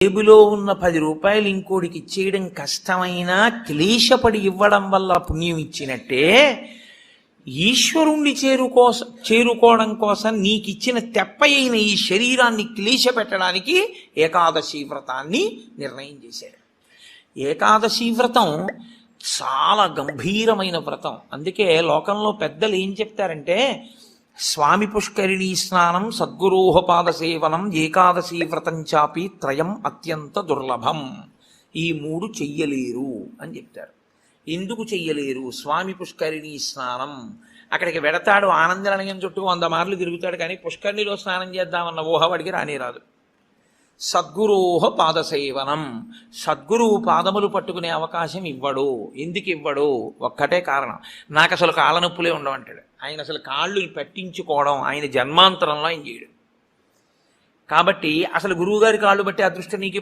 జేబులో ఉన్న 10 రూపాయలు ఇంకోడికి ఇచ్చేయడం కష్టమైనా క్లేశపడి ఇవ్వడం వల్ల పుణ్యం ఇచ్చినట్టే, ఈశ్వరుణ్ణి చేరుకోవడం కోసం నీకిచ్చిన తెప్పయైన ఈ శరీరాన్ని క్లేశ పెట్టడానికి ఏకాదశి వ్రతాన్ని నిర్ణయం చేశాడు. ఏకాదశి వ్రతం చాలా గంభీరమైన వ్రతం. అందుకే లోకంలో పెద్దలు ఏం చెప్తారంటే, స్వామి పుష్కరిణీ స్నానం, సద్గురోహపాద సేవనం, ఏకాదశి వ్రతం చాపి త్రయం అత్యంత దుర్లభం. ఈ 3 చెయ్యలేరు అని చెప్తారు. ఎందుకు చెయ్యలేరు? స్వామి పుష్కరిణీ స్నానం, అక్కడికి వెడతాడు, ఆనందనిలయం చుట్టూ 100 మార్లు తిరుగుతాడు, కానీ పుష్కరిణిలో స్నానం చేద్దామన్న ఊహవాడికి రానే రాదు. సద్గురోహ పాదసేవనం, సద్గురువు పాదములు పట్టుకునే అవకాశం ఇవ్వడు. ఎందుకు ఇవ్వడు? ఒక్కటే కారణం, నాకు అసలు కాళ్ళ నొప్పులే ఉండవంటాడు. ఆయన అసలు కాళ్ళు పెట్టించుకోవడం ఆయన జన్మాంతరంలో ఆయన చేయడు. కాబట్టి అసలు గురువుగారి కాళ్ళు బట్టి అదృష్టం నీకు